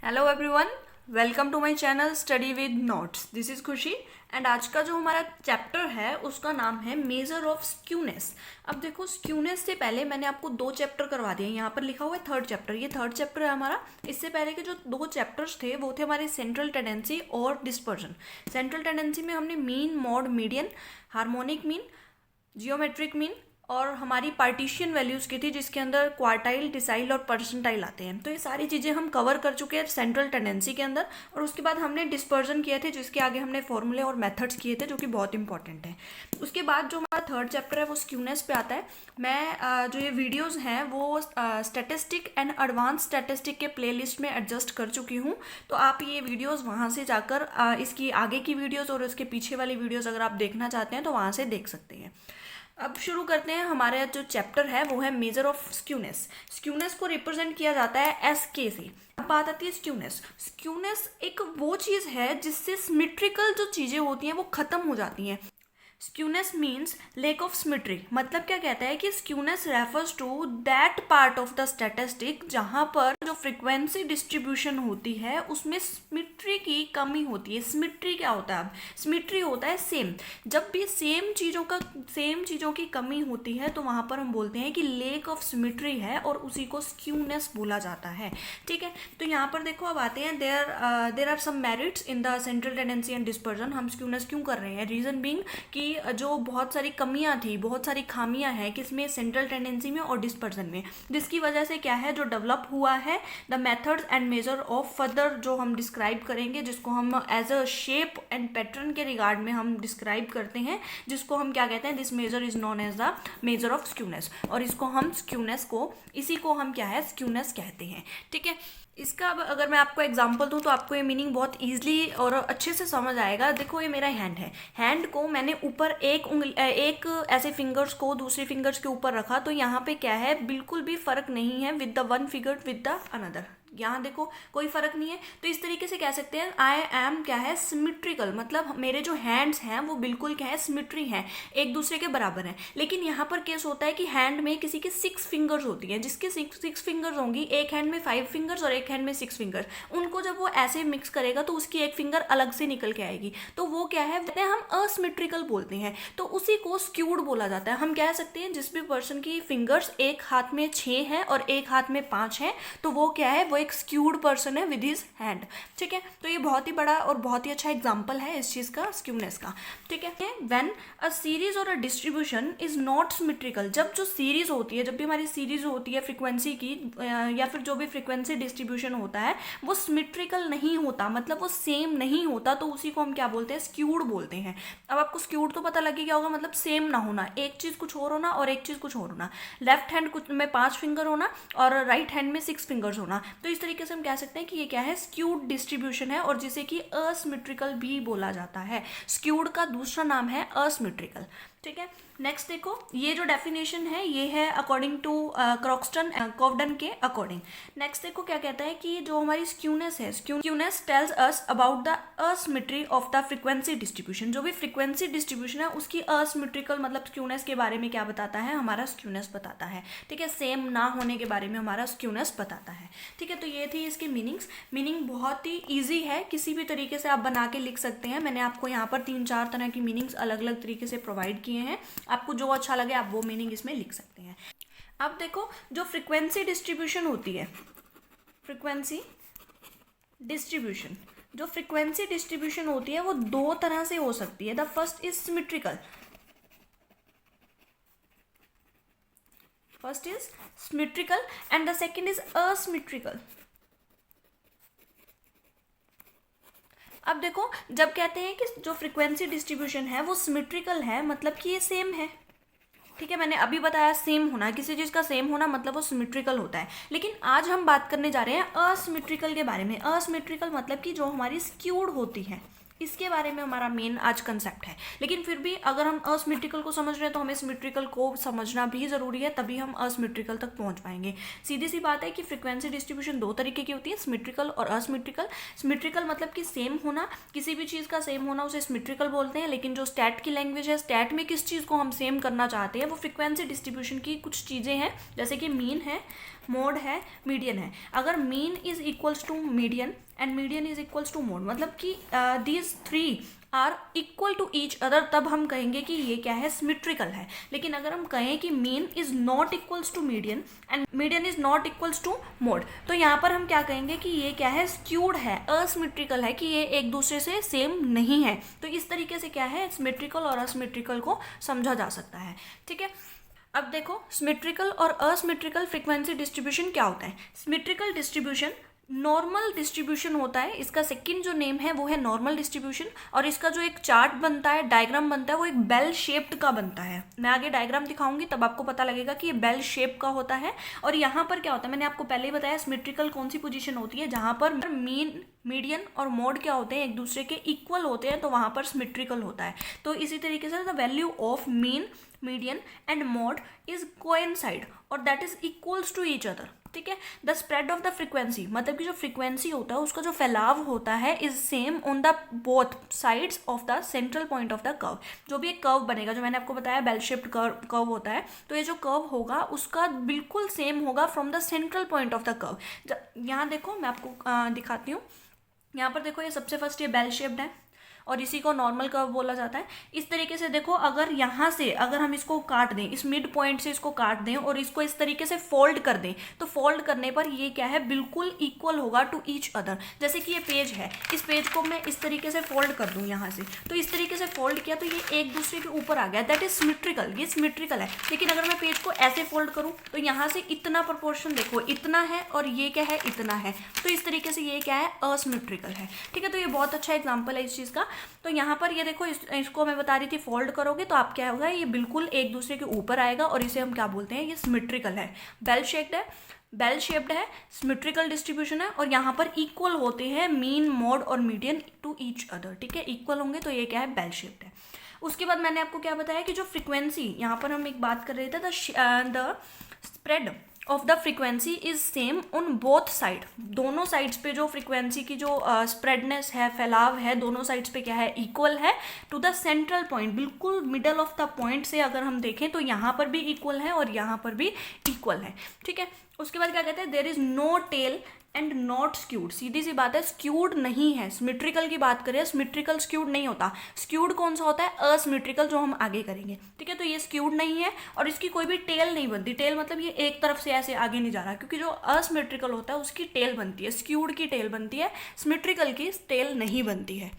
Hello everyone, welcome to my channel study with notes. This is Khushi and आज का जो हमारा चैप्टर है उसका नाम है मेजर ऑफ स्क्यूनेस। अब देखो, स्क्यूनेस से पहले मैंने आपको दो चैप्टर करवा दिए। यहाँ पर लिखा हुआ है थर्ड चैप्टर, ये थर्ड चैप्टर है हमारा। इससे पहले के जो दो चैप्टर्स थे वो थे हमारे सेंट्रल टेंडेंसी और डिस्पर्जन। सेंट्रल टेंडेंसी में हमने mean, mod, median, harmonic mean, geometric mean और हमारी पार्टीशियन वैल्यूज़ की थी, जिसके अंदर क्वार्टाइल, डिसाइल और परसेंटाइल आते हैं। तो ये सारी चीज़ें हम कवर कर चुके हैं सेंट्रल टेंडेंसी के अंदर। और उसके बाद हमने डिस्पर्जन किए थे, जिसके आगे हमने फॉर्मूले और मेथड्स किए थे, जो कि बहुत इंपॉर्टेंट है। उसके बाद जो हमारा थर्ड चैप्टर है वो स्क्यूनेस पे आता है। मैं जो ये वीडियोज़ हैं वो स्टैटिस्टिक एंड एडवांस स्टैटिस्टिक के प्लेलिस्ट में एडजस्ट कर चुकी हूँ। तो आप ये वीडियोज़ वहाँ से जाकर इसकी आगे की वीडियोज़ और उसके पीछे वाली वीडियोज़ अगर आप देखना चाहते हैं तो वहाँ से देख सकते हैं। अब शुरू करते हैं। हमारा जो चैप्टर है वो है मेजर ऑफ स्क्यूनेस। स्क्यूनेस को रिप्रेजेंट किया जाता है एस के से। अब बात आती है स्क्यूनेस। स्क्यूनेस एक वो चीज़ है जिससे सिमेट्रिकल जो चीज़ें होती हैं वो ख़त्म हो जाती हैं। Skewness means lack of symmetry. मतलब क्या कहता है कि skewness refers to that part of the statistic जहाँ पर जो फ्रीक्वेंसी डिस्ट्रीब्यूशन होती है उसमें सिमेट्री की कमी होती है। सिमेट्री क्या होता है? अब सिमेट्री होता है सेम। जब भी सेम चीज़ों की कमी होती है तो वहाँ पर हम बोलते हैं कि लेक ऑफ सिमेट्री है और उसी को स्क्यूनेस बोला जाता है। ठीक है, तो यहाँ पर देखो, अब आते हैं there are some merits in the central tendency and dispersion. हम स्क्यूनेस क्यों कर रहे हैं? रीज़न बीइंग कि जो बहुत सारी कमियां थी, बहुत सारी खामियां हैं किसमें, सेंट्रल टेंडेंसी में और डिस्पर्जन में, जिसकी वजह से क्या है जो डेवलप हुआ है the methods and measure of further, जो हम डिस्क्राइब करेंगे, जिसको हम as a shape and pattern के रिगार्ड में हम डिस्क्राइब करते हैं, जिसको हम क्या कहते हैं, this measure is known as the measure of skewness. और इसको हम स्क्यूनेस को, इसी को हम क्या है, स्क्यूनेस कहते हैं। ठीक है, इसका अब अगर मैं आपको एग्जांपल दूं तो आपको ये मीनिंग बहुत ईजिली और अच्छे से समझ आएगा। देखो, ये मेरा हैंड है। हैंड को मैंने ऊपर एक ऐसे फिंगर्स को दूसरे फिंगर्स के ऊपर रखा, तो यहाँ पे क्या है, बिल्कुल भी फर्क नहीं है with the one figure with the another. यहाँ देखो, कोई फर्क नहीं है। तो इस तरीके से कह सकते हैं आई एम क्या है, सिमेट्रिकल। मतलब मेरे जो हैंड्स हैं वो बिल्कुल क्या है, सिमेट्री हैं, एक दूसरे के बराबर हैं। लेकिन यहाँ पर केस होता है कि हैंड में किसी के 6 फिंगर्स होती हैं, जिसके 6 फिंगर्स होंगी, एक हैंड में 5 फिंगर्स और एक हैंड में 6 फिंगर्स। उनको जब वो ऐसे मिक्स करेगा तो उसकी एक फिंगर अलग से निकल के आएगी, तो वो क्या है, हम असिमेट्रिकल बोलते हैं। तो उसी को स्क्यूड बोला जाता है। हम कह सकते हैं जिस भी पर्सन की फिंगर्स एक हाथ में 6 हैं और एक हाथ में 5 हैं, तो वो क्या है, वो एक स्क्यूड पर्सन है विद हिज हैंड। ठीक है, तो ये बहुत ही बड़ा और बहुत ही अच्छा एग्जांपल है इस चीज का, स्क्यूनेस का। ठीक है, व्हेन अ सीरीज और a distribution is not symmetrical. जब जो सीरीज होती है, जब भी हमारी सीरीज होती है फ्रीक्वेंसी की, या फिर जो भी फ्रीक्वेंसी डिस्ट्रीब्यूशन होता है वो सिमेट्रिकल नहीं होता, मतलब वो सेम नहीं होता, तो उसी को हम क्या बोलते हैं, स्क्यूड बोलते हैं। अब आपको स्क्यूड तो पता लग गया होगा, मतलब सेम ना होना, एक चीज कुछ और होना और एक चीज कुछ और होना। लेफ्ट हैंड कुछ में 5 फिंगर होना और राइट हैंड में 6 फिंगर्स होना। तो इस तरीके से हम कह सकते हैं कि ये क्या है, स्क्यूड डिस्ट्रीब्यूशन है, और जिसे कि असिमेट्रिकल भी बोला जाता है। स्क्यूड का दूसरा नाम है असिमेट्रिकल। ठीक है, नेक्स्ट देखो, ये जो डेफिनेशन है ये है अकॉर्डिंग टू क्रॉक्सटन कोवडन के अकॉर्डिंग। नेक्स्ट देखो क्या कहता है कि जो हमारी स्क्यूनेस है, skewness tells us about the asymmetry of the frequency distribution. जो भी फ्रीक्वेंसी डिस्ट्रीब्यूशन है उसकी असिमेट्रिकल, मतलब स्क्यूनेस के बारे में क्या बताता है, हमारा स्क्यूनेस बताता है। ठीक है, सेम ना होने के बारे में हमारा स्क्यूनेस बताता है। ठीक है, तो ये थी इसकी मीनिंग बहुत ही ईजी है, किसी भी तरीके से आप बना के लिख सकते हैं। मैंने आपको यहाँ पर 3-4 तरह की मीनिंग्स अलग अलग तरीके से प्रोवाइड किए हैं, आपको जो अच्छा लगे आप वो मीनिंग इसमें लिख सकते हैं। अब देखो, जो फ्रीक्वेंसी डिस्ट्रीब्यूशन होती है, फ्रीक्वेंसी डिस्ट्रीब्यूशन, जो फ्रीक्वेंसी डिस्ट्रीब्यूशन होती है वो दो तरह से हो सकती है। The first is symmetrical, and the second is asymmetrical. अब देखो, जब कहते हैं कि जो फ्रीक्वेंसी डिस्ट्रीब्यूशन है वो सिमेट्रिकल है, मतलब कि ये सेम है। ठीक है, मैंने अभी बताया सेम होना, किसी चीज़ का सेम होना मतलब वो सिमेट्रिकल होता है। लेकिन आज हम बात करने जा रहे हैं असिमेट्रिकल के बारे में। असिमेट्रिकल मतलब कि जो हमारी स्क्यूड होती है, इसके बारे में हमारा मेन आज कंसेप्ट है। लेकिन फिर भी अगर हम असिमेट्रिकल को समझ रहे हैं तो हमें सिमेट्रिकल को समझना भी ज़रूरी है, तभी हम असिमेट्रिकल तक पहुंच पाएंगे। सीधी सी बात है कि फ्रीक्वेंसी डिस्ट्रीब्यूशन दो तरीके की होती है, सिमेट्रिकल और असिमेट्रिकल। सिमेट्रिकल मतलब कि सेम होना, किसी भी चीज़ का सेम होना उसे सिमेट्रिकल बोलते हैं। लेकिन जो स्टैट की लैंग्वेज है, स्टैट में किस चीज़ को हम सेम करना चाहते हैं, वो फ्रीक्वेंसी डिस्ट्रीब्यूशन की कुछ चीज़ें हैं, जैसे कि मीन है, मोड है, मीडियन है। अगर mean is equals to median and median is equals to mode, मतलब कि these three are equal to each other, तब हम कहेंगे कि ये क्या है, सिमेट्रिकल है। लेकिन अगर हम कहें कि mean is not equals to median and median is not equals to mode, तो यहाँ पर हम क्या कहेंगे कि ये क्या है, स्क्यूड है, असिमेट्रिकल है, कि ये एक दूसरे से सेम नहीं है। तो इस तरीके से क्या है, सिमेट्रिकल और असिमेट्रिकल को समझा जा सकता है। ठीक है, अब देखो सिमेट्रिकल और असिमेट्रिकल फ्रीक्वेंसी डिस्ट्रीब्यूशन क्या होता है। सिमेट्रिकल डिस्ट्रीब्यूशन नॉर्मल डिस्ट्रीब्यूशन होता है, इसका सेकंड जो नेम है वो है नॉर्मल डिस्ट्रीब्यूशन, और इसका जो एक चार्ट बनता है, डायग्राम बनता है, वो एक बेल शेप्ड का बनता है। मैं आगे डायग्राम दिखाऊंगी तब आपको पता लगेगा कि ये बेल शेप का होता है। और यहाँ पर क्या होता है, मैंने आपको पहले ही बताया सिमेट्रिकल कौन सी पोजीशन होती है, जहाँ पर मीन, मीडियन और मोड क्या होते हैं, एक दूसरे के इक्वल होते हैं, तो वहाँ पर सिमेट्रिकल होता है। तो इसी तरीके से the value of mean, median and mode is coincide और that is equals to each other. ठीक है, the spread of the frequency, मतलब कि जो फ्रीक्वेंसी होता है उसका जो फैलाव होता है is same on the both sides of the central point of the curve. जो भी एक कर्व बनेगा, जो मैंने आपको बताया बेल शेप्ड कर्व होता है, तो ये जो कर्व होगा उसका बिल्कुल सेम होगा from the central point of the curve. यहाँ देखो मैं आपको दिखाती हूँ, यहाँ पर देखो ये सबसे फर्स्ट ये बेल शेप्ड है और इसी को नॉर्मल कर्व बोला जाता है। इस तरीके से देखो, अगर यहाँ से अगर हम इसको काट दें, इस मिड पॉइंट से इसको काट दें और इसको इस तरीके से फोल्ड कर दें, तो फोल्ड करने पर ये क्या है, बिल्कुल इक्वल होगा टू ईच अदर। जैसे कि ये पेज है, इस पेज को मैं इस तरीके से फोल्ड कर दूं यहाँ से, तो इस तरीके से फोल्ड किया तो ये एक दूसरे के ऊपर आ गया, दैट इज सिमेट्रिकल, ये सिमेट्रिकल है। लेकिन अगर मैं पेज को ऐसे फोल्ड करूँ तो यहाँ से इतना प्रोपोर्शन देखो, इतना है और ये क्या है, इतना है, तो इस तरीके से ये क्या है, असिमेट्रिकल है। ठीक है, तो ये बहुत अच्छा एग्जाम्पल है इस चीज़ का। तो यहाँ पर ये देखो, इसको मैं बता रही थी, फोल्ड करोगे तो आप क्या होगा, ये बिल्कुल एक दूसरे के ऊपर आएगा और इसे हम क्या बोलते हैं, ये सिमेट्रिकल है, बेल शेप्ड है, बेल शेप्ड है, सिमेट्रिकल डिस्ट्रीब्यूशन है, और यहाँ पर इक्वल होते हैं मीन, मोड और मीडियन टू ईच अदर। ठीक है, इक्वल होंगे तो ये क्या है, बेल शेप्ड है। उसके बाद मैंने आपको क्या बताया कि जो फ्रीक्वेंसी, यहाँ पर हम एक बात कर रहे थे, the spread of the frequency is same on both side, दोनों साइड्स पे जो फ्रीक्वेंसी की जो स्प्रेडनेस है, फैलाव है, दोनों साइड्स पे क्या है, इक्वल है टू द सेंट्रल पॉइंट, बिल्कुल मिडल ऑफ द पॉइंट से अगर हम देखें तो यहाँ पर भी इक्वल है और यहाँ पर भी इक्वल है। ठीक है, उसके बाद क्या कहते हैं, there is no tail and not skewed. सीधी सी बात है, स्क्यूड नहीं है। सिमेट्रिकल की बात करें, सिमेट्रिकल स्क्यूड नहीं होता। स्क्यूड कौन सा होता है, असिमेट्रिकल, जो हम आगे करेंगे। ठीक है, तो ये स्क्यूड नहीं है और इसकी कोई भी टेल नहीं बनती। टेल मतलब ये एक तरफ से ऐसे आगे नहीं जा रहा, क्योंकि जो असिमेट्रिकल होता है उसकी टेल बनती है, स्क्यूड की टेल बनती है, सिमेट्रिकल की टेल नहीं बनती है।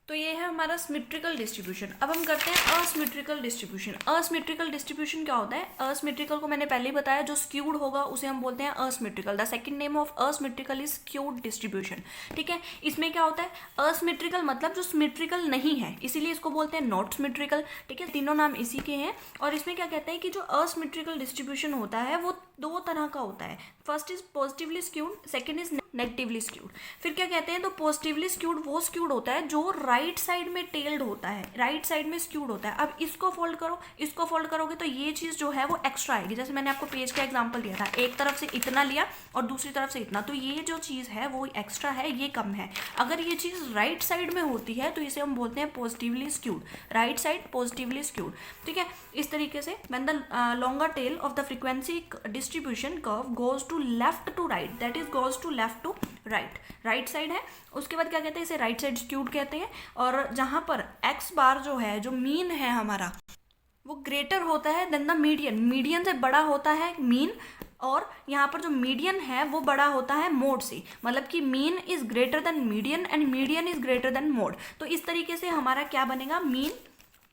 तो ये है हमारा सिमेट्रिकल डिस्ट्रीब्यूशन। अब हम करते हैं असिमेट्रिकल डिस्ट्रीब्यूशन। असिमेट्रिकल डिस्ट्रीब्यूशन क्या होता है, असिमेट्रिकल को मैंने पहले ही बताया, जो स्क्यूड होगा उसे हम बोलते हैं asymmetrical. The second name of asymmetrical is skewed distribution. ठीक है, इसमें क्या होता है, असिमेट्रिकल मतलब जो सिमेट्रिकल नहीं है, इसीलिए इसको बोलते हैं नॉट सिमेट्रिकल। ठीक है, तीनों नाम इसी के हैं। और इसमें क्या कहते हैं कि जो असिमेट्रिकल डिस्ट्रीब्यूशन होता है वो दो तरह का होता है। First is positively skewed, second is negatively skewed. फिर क्या कहते हैं, तो पॉजिटिवली स्क्यूड वो स्क्यूड होता है जो राइट साइड में टेल्ड होता है, राइट साइड में स्क्यूड होता है। अब इसको फोल्ड करो, इसको फोल्ड करोगे तो ये चीज़ जो है वो एक्स्ट्रा आएगी। जैसे मैंने आपको पेज का एग्जांपल दिया था, एक तरफ से इतना लिया और दूसरी तरफ से इतना, तो ये जो चीज़ है वो एक्स्ट्रा है, ये कम है। अगर ये चीज़ राइट साइड में होती है तो इसे हम बोलते हैं positively skewed, right side positively skewed. ठीक है, इस तरीके से when the longer tail of the frequency distribution curve goes to left to right, that is goes to left to right, right side है। उसके बाद क्या कहते हैं, इसे राइट साइड स्क्यूड कहते हैं। और जहाँ पर एक्स बार जो है, जो मीन है हमारा, वो ग्रेटर होता है देन द मीडियन, मीडियन से बड़ा होता है मीन, और यहाँ पर जो मीडियन है वो बड़ा होता है मोड से, मतलब कि mean is greater than median and median is greater than mode. तो इस तरीके से हमारा क्या बनेगा,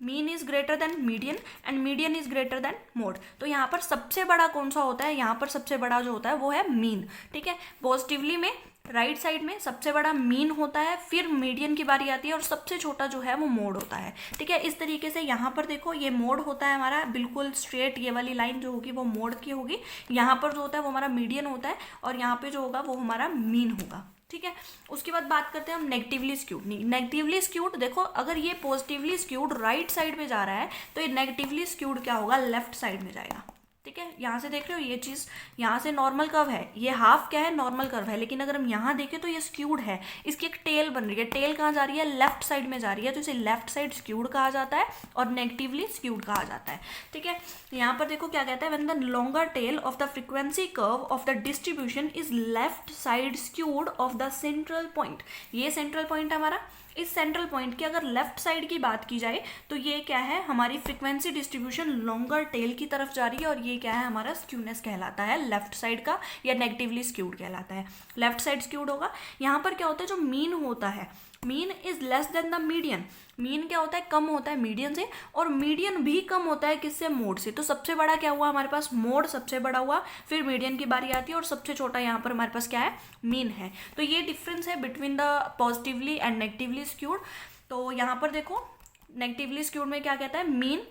mean is greater than median and median is greater than mode. तो यहाँ पर सबसे बड़ा कौन सा होता है, यहाँ पर सबसे बड़ा जो होता है वो है मीन। ठीक है, पॉजिटिवली में राइट साइड में सबसे बड़ा मीन होता है, फिर मीडियन की बारी आती है और सबसे छोटा जो है वो मोड होता है। ठीक है, इस तरीके से यहाँ पर देखो, ये मोड होता है हमारा, बिल्कुल स्ट्रेट ये वाली लाइन जो होगी वो मोड की होगी। यहाँ पर जो होता है वो हमारा मीडियन होता है और यहाँ पे जो होगा वो हमारा मीन होगा। ठीक है, उसके बाद बात करते हैं हम नेगेटिवली स्क्यूड। नेगेटिवली स्क्यूड देखो, अगर ये पॉजिटिवली स्क्यूड राइट साइड में जा रहा है तो ये नेगेटिवली स्क्यूड क्या होगा, लेफ्ट साइड में जाएगा। ठीक है, यहाँ से देख रहे हो ये चीज़, यहाँ से नॉर्मल कर्व है, ये हाफ क्या है, नॉर्मल कर्व है, लेकिन अगर हम यहाँ देखें तो ये स्क्यूड है, इसकी एक टेल बन रही है, टेल कहाँ जा रही है, लेफ्ट साइड में जा रही है, तो इसे लेफ्ट साइड स्क्यूड कहा जाता है और नेगेटिवली स्क्यूड कहा जाता है। ठीक है, यहाँ पर देखो क्या कहता है, when the longer tail of the frequency curve of the distribution is left side skewed of the central point, ये सेंट्रल पॉइंट है हमारा, इस सेंट्रल पॉइंट की अगर लेफ्ट साइड की बात की जाए तो ये क्या है, हमारी फ्रीक्वेंसी डिस्ट्रीब्यूशन लॉन्गर टेल की तरफ जा रही है, और ये क्या है, हमारा स्क्यूनेस कहलाता है लेफ्ट साइड का, या नेगेटिवली स्क्यूड कहलाता है, लेफ्ट साइड स्क्यूड होगा। यहाँ पर क्या होता है, जो मीन होता है, mean is less than the median, mean क्या होता है, कम होता है मीडियन से, और मीडियन भी कम होता है किससे, मोड से। तो सबसे बड़ा क्या हुआ हमारे पास, मोड सबसे बड़ा हुआ, फिर मीडियन की बारी आती है, और सबसे छोटा यहाँ पर हमारे पास क्या है, मीन है। तो ये डिफरेंस है between the positively and negatively skewed. तो यहाँ पर देखो नेगेटिवली स्क्यूड में क्या कहता है, मीन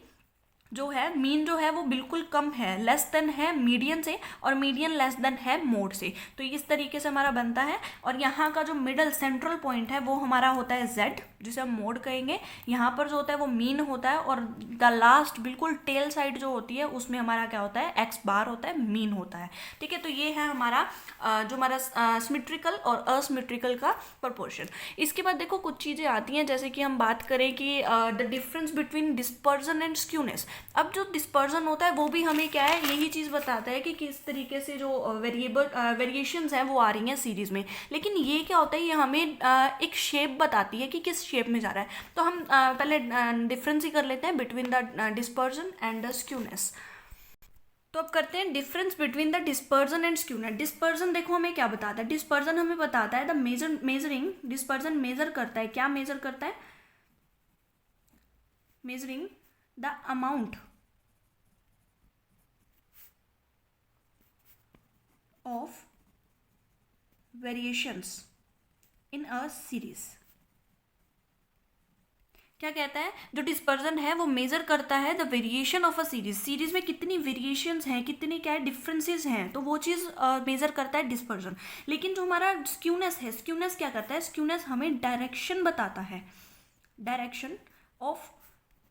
जो है वो बिल्कुल कम है, लेस देन है मीडियन से, और मीडियन लेस देन है मोड से। तो इस तरीके से हमारा बनता है। और यहाँ का जो मिडल सेंट्रल पॉइंट है वो हमारा होता है जेड, जिसे हम मोड कहेंगे। यहाँ पर जो होता है वो मीन होता है, और द लास्ट बिल्कुल टेल साइड जो होती है उसमें हमारा क्या होता है, एक्स बार होता है, मीन होता है। ठीक है, तो ये है हमारा जो हमारा सिमेट्रिकल और असिमेट्रिकल का प्रोपोर्शन। इसके बाद देखो कुछ चीज़ें आती हैं, जैसे कि हम बात करें कि the difference between dispersion and skewness. अब जो डिस्पर्जन होता है वो भी हमें क्या है, यही चीज़ बताता है कि किस तरीके से जो वेरिएशंस हैं वो आ रही हैं सीरीज़ में। लेकिन ये क्या होता है, ये हमें एक शेप बताती है कि किस शेप में जा रहा है। तो हम पहले डिफरेंस ही कर लेते हैं between the dispersion and the skewness. तो अब करते हैं difference between the dispersion and skewness. Dispersion देखो हमें क्या बताता है, डिस्पर्जन हमें बताता है द मेजरिंग, डिस्पर्जन मेजर करता है, क्या मेजर करता है, measuring the amount of variations in a series. क्या कहता है, जो डिस्पर्जन है वो मेजर करता है the variation of a series, series में कितनी वेरिएशंस हैं, कितनी क्या है डिफरेंसेस हैं, तो वो चीज़ मेजर करता है डिस्पर्जन। लेकिन जो हमारा स्क्यूनेस है, स्क्यूनेस क्या करता है, स्क्यूनेस हमें डायरेक्शन बताता है, डायरेक्शन ऑफ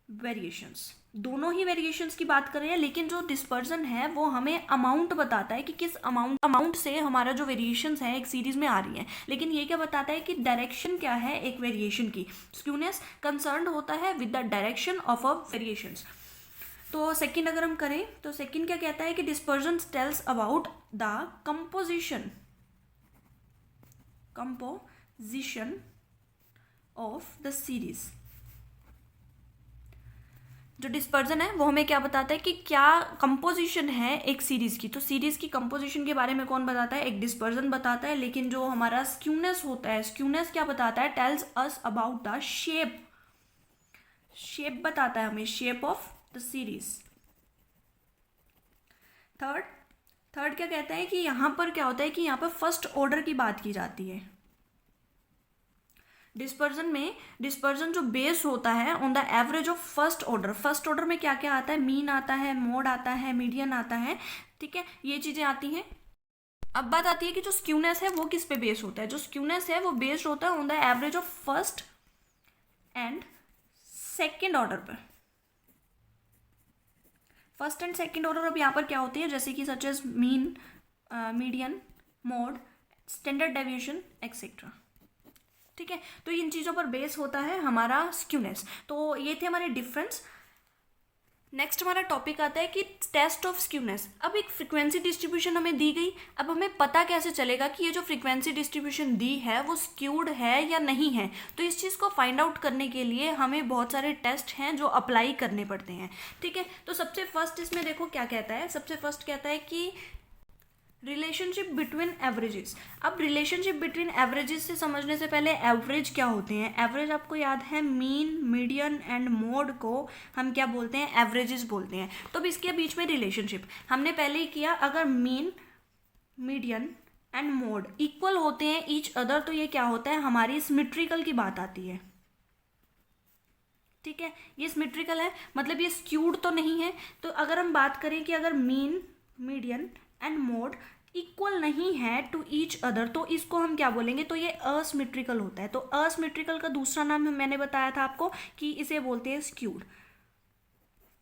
वेरिएशंस। दोनों ही वेरिएशंस की बात कर रहे हैं, लेकिन जो डिस्पर्जन है वो हमें अमाउंट बताता है कि किस अमाउंट से हमारा जो वेरिएशंस है एक सीरीज में आ रही हैं। लेकिन ये क्या बताता है कि डायरेक्शन क्या है एक वेरिएशन की। स्क्यूनेस कंसर्न्ड होता है with the direction of a variations. तो सेकंड अगर हम करें तो सेकंड क्या कहता है कि dispersion tells about the composition of the series. जो डिस्पर्जन है वो हमें क्या बताता है कि क्या कंपोजिशन है एक सीरीज की। तो सीरीज की कंपोजिशन के बारे में कौन बताता है, एक डिस्पर्जन बताता है। लेकिन जो हमारा स्क्यूनेस होता है, स्क्यूनेस क्या बताता है, tells us about the shape बताता है हमें, shape of the series. Third क्या कहता है कि यहाँ पर क्या होता है कि यहाँ पर फर्स्ट ऑर्डर की बात की जाती है। डिस्पर्जन जो बेस होता है on the average of first order. First order में क्या क्या आता है, मीन आता है, मोड आता है, मीडियन आता है। ठीक है, ये चीज़ें आती हैं। अब बात आती है कि जो स्क्यूनेस है वो किस पे बेस होता है। जो स्क्यूनेस है वो बेस्ड होता है on the average of first and second order पर। फर्स्ट एंड सेकेंड ऑर्डर अब यहाँ पर क्या होती है, जैसे कि such as mean, median, mode, standard deviation etcetera. ठीक है, तो इन चीज़ों पर बेस होता है हमारा स्क्यूनेस। तो ये थे हमारे डिफरेंस। नेक्स्ट हमारा टॉपिक आता है कि टेस्ट ऑफ स्क्यूनेस। अब एक फ्रीक्वेंसी डिस्ट्रीब्यूशन हमें दी गई, अब हमें पता कैसे चलेगा कि ये जो फ्रीक्वेंसी डिस्ट्रीब्यूशन दी है वो स्क्यूड है या नहीं है। तो इस चीज़ को फाइंड आउट करने के लिए हमें बहुत सारे टेस्ट हैं जो अप्लाई करने पड़ते हैं। ठीक है, तो सबसे फर्स्ट इसमें देखो क्या कहता है, सबसे फर्स्ट कहता है कि रिलेशनशिप बिटवीन एवरेजेस। अब रिलेशनशिप बिटवीन एवरेजेस से समझने से पहले एवरेज क्या होते हैं। एवरेज आपको याद है, मीन, मीडियन एंड मोड को हम क्या बोलते हैं, एवरेजेस बोलते हैं। तो अब इसके बीच में रिलेशनशिप हमने पहले ही किया, अगर mean, median and mode equal होते हैं ईच अदर तो ये क्या होता है, हमारी सिमेट्रिकल की बात आती है। ठीक है, ये सिमेट्रिकल है, मतलब ये स्क्यूड तो नहीं है। तो अगर हम बात करें कि अगर mean, median and mode equal नहीं है टू ईच अदर तो इसको हम क्या बोलेंगे, तो ये असिमेट्रिकल होता है। तो असिमेट्रिकल का दूसरा नाम मैंने बताया था आपको कि इसे बोलते हैं स्क्यूड।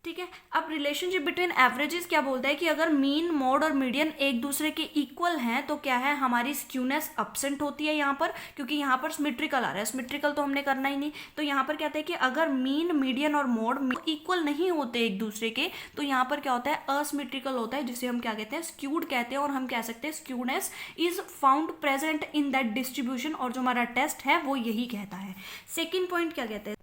ठीक है। अब रिलेशनशिप बिटवीन एवरेजेस क्या बोलता है कि अगर मीन, मोड और मीडियन एक दूसरे के इक्वल हैं तो क्या है, हमारी स्क्यूनेस अब्सेंट होती है यहाँ पर, क्योंकि यहाँ पर सिमेट्रिकल आ रहा है, सिमेट्रिकल तो हमने करना ही नहीं। तो यहाँ पर क्या होता है कि अगर मीन, मीडियन और मोड इक्वल नहीं होते एक दूसरे के, तो यहाँ पर क्या होता है, असिमेट्रिकल होता है, जिसे हम क्या कहते हैं, स्क्यूड कहते हैं। और हम कह सकते हैं skewness is found present in that distribution, और जो हमारा टेस्ट है वो यही कहता है। सेकेंड पॉइंट क्या कहते हैं,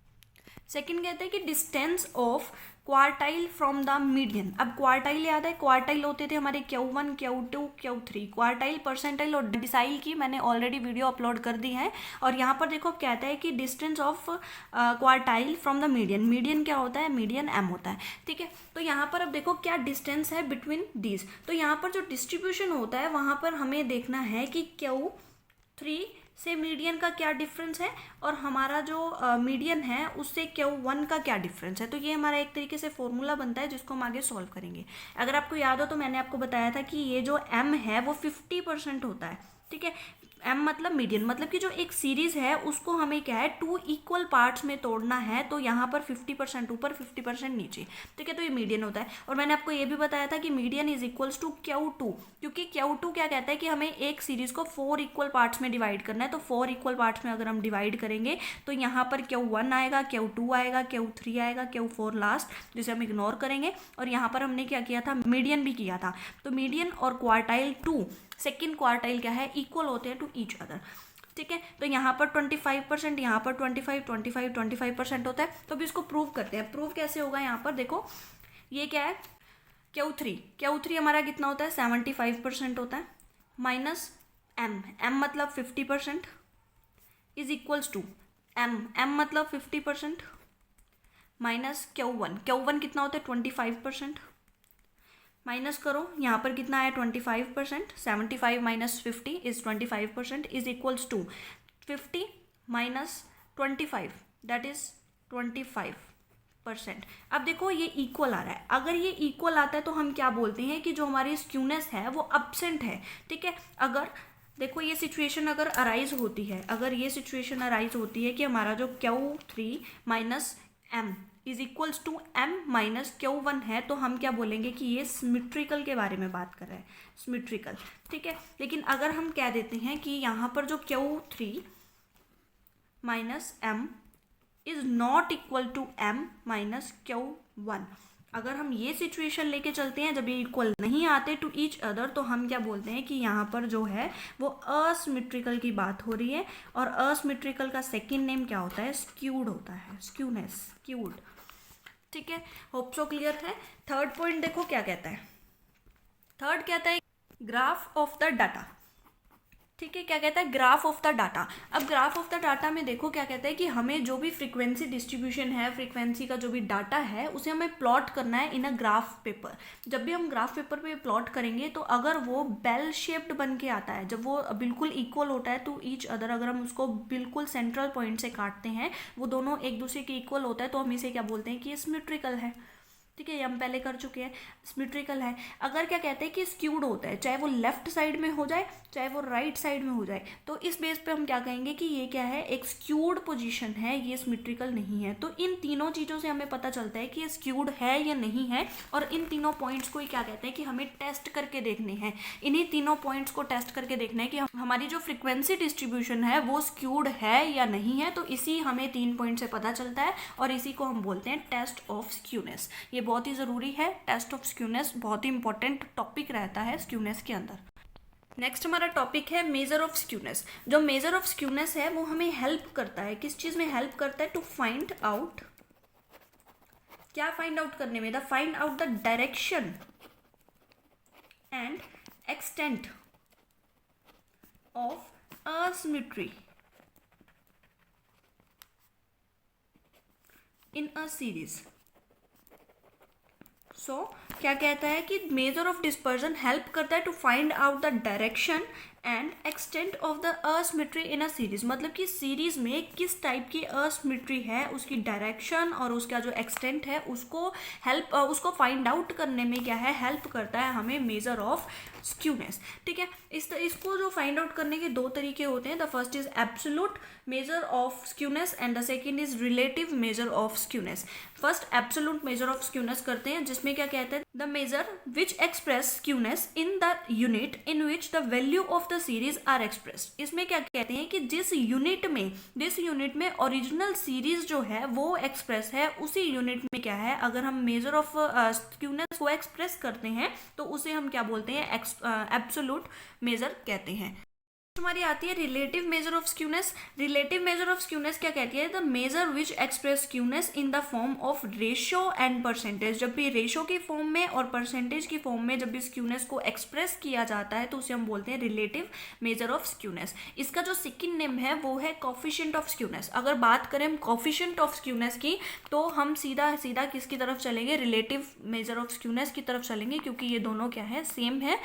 सेकेंड कहते हैं कि distance of quartile from the median. अब क्वार्टाइल याद है, क्वार्टाइल होते थे हमारे Q1, Q2, Q3। Quartile, percentile और डिसाइल की मैंने ऑलरेडी वीडियो अपलोड कर दी है। और यहाँ पर देखो कहता है कि distance of quartile from the median. Median क्या होता है, मीडियन M होता है, ठीक है। तो यहाँ पर अब देखो क्या डिस्टेंस है बिटवीन दीज। तो यहाँ पर जो डिस्ट्रीब्यूशन होता है वहाँ पर हमें देखना है कि Q3 से मीडियन का क्या डिफरेंस है, और हमारा जो मीडियन है उससे Q1 का क्या डिफरेंस है। तो ये हमारा एक तरीके से फॉर्मूला बनता है जिसको हम आगे सॉल्व करेंगे। अगर आपको याद हो तो मैंने आपको बताया था कि ये जो M है वो 50% होता है, ठीक है। M मतलब मीडियन, मतलब कि जो एक सीरीज है उसको हमें क्या है, 2 इक्वल पार्ट्स में तोड़ना है। तो यहाँ पर 50% ऊपर, 50% नीचे, ठीक है। तो ये मीडियन होता है। और मैंने आपको ये भी बताया था कि median is equals to Q2, क्योंकि Q2 क्या कहता है कि हमें एक सीरीज को 4 इक्वल पार्ट्स में डिवाइड करना है। तो 4 इक्वल पार्ट्स में अगर हम डिवाइड करेंगे तो यहाँ पर Q1 आएगा, Q2 आएगा, Q3 आएगा, Q4 लास्ट, जिसे हम इग्नोर करेंगे। और यहाँ पर हमने क्या किया था, मीडियन भी किया था। तो मीडियन और क्वार्टाइल 2, सेकेंड क्वार्टाइल क्या है, इक्वल होते हैं टू ईच अदर, ठीक है। तो यहाँ पर 25%, यहाँ पर 25% होता है। तो अभी इसको प्रूव करते हैं। प्रूव कैसे होगा, यहाँ पर देखो ये क्या है, Q3 हमारा कितना होता है, 75% होता है, माइनस M मतलब 50% इज इक्वल्स टू M मतलब 50% माइनस Q1 कितना होता है, 25%, माइनस करो, यहाँ पर कितना आया, 25%, 75 minus 50 is 25%, is equals to 50 minus 25, that is 25%। अब देखो ये इक्वल आ रहा है। अगर ये इक्वल आता है तो हम क्या बोलते हैं कि जो हमारी स्क्यूनेस है वो अब्सेंट है, ठीक है। अगर देखो ये सिचुएशन अगर अराइज होती है, अगर ये सिचुएशन अराइज होती है कि हमारा जो Q3 minus M is equals to M minus Q1 है, तो हम क्या बोलेंगे कि ये सिमेट्रिकल के बारे में बात कर रहे हैं, सिमेट्रिकल, ठीक है। लेकिन अगर हम कह देते हैं कि यहाँ पर जो Q3 minus M is not equal to M minus Q1, अगर हम ये सिचुएशन लेके चलते हैं जब ये इक्वल नहीं आते टू ईच अदर, तो हम क्या बोलते हैं कि यहाँ पर जो है वो असिमेट्रिकल की बात हो रही है। और असिमेट्रिकल का सेकंड नेम क्या होता है, स्क्यूड होता है, स्क्यूनेस, स्क्यूड, ठीक है। होप सो क्लियर है। थर्ड पॉइंट देखो क्या कहता है, थर्ड कहता है ग्राफ ऑफ द डाटा, ठीक है। क्या कहता है, ग्राफ ऑफ द डाटा। अब ग्राफ ऑफ द डाटा में देखो क्या कहता है कि हमें जो भी फ्रीक्वेंसी डिस्ट्रीब्यूशन है, फ्रीक्वेंसी का जो भी डाटा है उसे हमें प्लॉट करना है इन अ ग्राफ पेपर। जब भी हम ग्राफ पेपर पे प्लॉट करेंगे तो अगर वो बेल शेप्ड बन के आता है, जब वो बिल्कुल इक्वल होता है टू ईच अदर, अगर हम उसको बिल्कुल सेंट्रल पॉइंट से काटते हैं, वो दोनों एक दूसरे के इक्वल होता है, तो हम इसे क्या बोलते हैं कि ये सिमेट्रिकल है, ठीक है। ये हम पहले कर चुके हैं, सिमेट्रिकल है। अगर क्या कहते हैं कि स्क्यूड होता है, चाहे वो लेफ्ट साइड में हो जाए चाहे वो राइट साइड में हो जाए, तो इस बेस पे हम क्या कहेंगे कि ये क्या है, एक स्क्यूड पोजीशन है, ये सिमेट्रिकल नहीं है। तो इन तीनों चीज़ों से हमें पता चलता है कि ये स्क्यूड है या नहीं है। और इन तीनों पॉइंट्स को ही क्या कहते हैं कि हमें टेस्ट करके देखने हैं। इन्हीं तीनों पॉइंट्स को टेस्ट करके देखना है कि हमारी जो फ्रिक्वेंसी डिस्ट्रीब्यूशन है वो स्क्यूड है या नहीं है। तो इसी हमें 3 पॉइंट से पता चलता है, और इसी को हम बोलते हैं टेस्ट ऑफ स्क्यूनेस। ये बहुत ही ज़रूरी है, टेस्ट ऑफ स्क्यूनेस बहुत ही इंपॉर्टेंट टॉपिक रहता है स्क्यूनेस के अंदर। नेक्स्ट हमारा टॉपिक है मेजर ऑफ स्क्यूनेस। जो मेजर ऑफ स्क्यूनेस है वो हमें हेल्प करता है, किस चीज़ में हेल्प करता है, टू फाइंड आउट, क्या फाइंड आउट करने में, the find out the direction and extent of asymmetry in a series. So क्या कहता है कि मेजर ऑफ डिस्पर्जन हेल्प करता है to find out the direction and extent of the asymmetry in a series, मतलब कि सीरीज में किस टाइप की असिमेट्री है, उसकी डायरेक्शन और उसका जो एक्सटेंट है उसको फाइंड आउट करने में क्या है, हेल्प करता है हमें मेजर ऑफ स्क्यूनेस। ठीक है, इसको जो फाइंड आउट करने के दो तरीके होते हैं। The first is absolute measure of skewness and the second is relative measure of skewness. First absolute measure of skewness करते हैं, जिसमें क्या कहते हैं, the measure which express skewness in the unit in which the value of the series are expressed. इसमें क्या कहते हैं कि जिस यूनिट में ओरिजिनल सीरीज जो है वो एक्सप्रेस है, उसी यूनिट में क्या है, अगर हम मेजर ऑफ स्क्यूनेस को एक्सप्रेस करते हैं तो उसे हम क्या बोलते हैं, एब्सोल्यूट मेजर कहते हैं। हमारी आती है relative measure of skewness. Relative measure of skewness क्या कहती है, the measure which express skewness in the form of ratio and percentage. जब भी रेशो की फॉर्म में और परसेंटेज की फॉर्म में जब भी स्क्यूनेस को एक्सप्रेस किया जाता है तो उसे हम बोलते हैं रिलेटिव मेजर ऑफ स्क्यूनेस। इसका जो सेकंड नेम है वो है कोफिशिएंट ऑफ स्क्यूनेस। अगर बात करें हम कोफिशिएंट ऑफ स्क्यूनेस की तो हम सीधा सीधा किसकी तरफ चलेंगे, रिलेटिव मेजर ऑफ स्क्यूनेस की तरफ चलेंगे, क्योंकि ये दोनों क्या है, सेम है,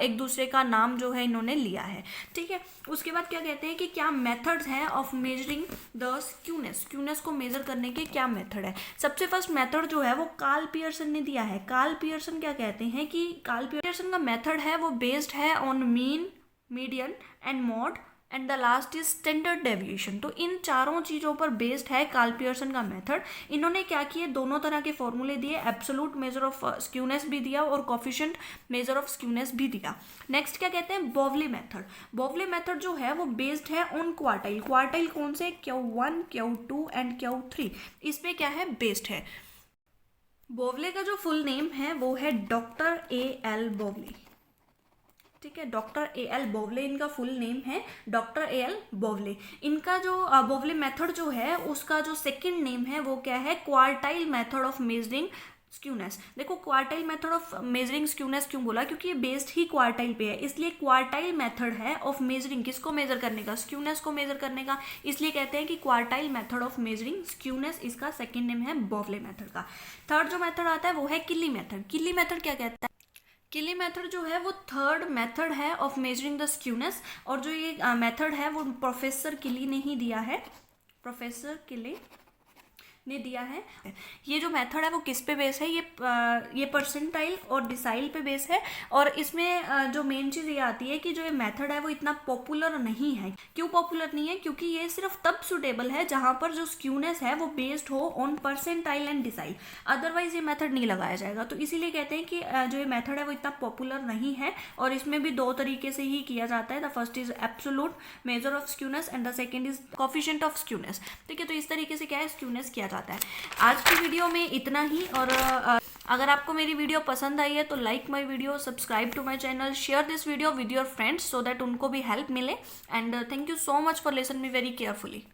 एक दूसरे का नाम जो है इन्होंने लिया है। ठीक है, उसके बाद क्या कहते हैं कि क्या मेथड्स हैं ऑफ मेजरिंग द स्क्यूनेस को मेजर करने के क्या मेथड है। सबसे फर्स्ट मेथड जो है वो कार्ल पियर्सन ने दिया है। कार्ल पियर्सन क्या कहते हैं कि कार्ल पियर्सन का मेथड है वो बेस्ड है on mean, median and mod and the last is standard deviation. तो इन चारों चीज़ों पर बेस्ड है कार्ल पियर्सन का मेथड। इन्होंने क्या किए, दोनों तरह के फॉर्मूले दिए, एब्सोल्यूट मेजर ऑफ स्क्यूनेस भी दिया और कोफिशिएंट मेजर ऑफ स्क्यूनेस भी दिया। नेक्स्ट क्या कहते हैं, बोवले मेथड। बोवले मेथड जो है वो बेस्ड है ऑन क्वार्टाइल। क्वार्टाइल कौन से, Q1, Q2 एंड Q3, इस पे क्या है, बेस्ड है। बोवले का जो फुल नेम है वो है डॉक्टर A.L. बोवले। ठीक है, डॉक्टर A.L. बोवले इनका फुल नेम है, डॉक्टर A.L. बोवले। इनका जो बोवले मेथड जो है उसका जो सेकंड नेम है वो क्या है, quartile method of measuring skewness. देखो quartile method of measuring skewness क्यों बोला, क्योंकि ये बेस्ड ही क्वार्टाइल पे है, इसलिए क्वार्टाइल मेथड है ऑफ मेजरिंग, किसको मेजर करने का, स्क्यूनेस को मेजर करने का, इसलिए कहते हैं कि quartile method of measuring skewness, इसका सेकंड नेम है बोवले मेथड का। थर्ड जो मेथड आता है वो है किली मेथड। किली मेथड क्या कहता है, किली मेथड जो है वो थर्ड मेथड है ऑफ मेजरिंग द स्क्यूनेस, और जो ये मेथड है वो प्रोफेसर किली ने ही दिया है, प्रोफेसर किली ने दिया है। ये जो मेथड है वो किस पे बेस है, ये परसेंटाइल और डिसाइल पे बेस है। और इसमें जो मेन चीज़ ये आती है कि जो ये मेथड है वो इतना पॉपुलर नहीं है। क्यों पॉपुलर नहीं है, क्योंकि ये सिर्फ तब सुटेबल है जहाँ पर जो स्क्यूनेस है वो बेस्ड हो on percentile and decile, otherwise ये मेथड नहीं लगाया जाएगा। तो इसीलिए कहते हैं कि जो ये मेथड है वो इतना पॉपुलर नहीं है, और इसमें भी दो तरीके से ही किया जाता है। The first is absolute measure of skewness and the second is coefficient of skewness. ठीक है, तो इस तरीके से क्या है, स्क्यूनेस किया जाता है। आज की वीडियो में इतना ही, और अगर आपको मेरी वीडियो पसंद आई है तो like my video, subscribe to my channel, share this video with your friends so that उनको भी हेल्प मिले। And thank you so much for listen me very carefully.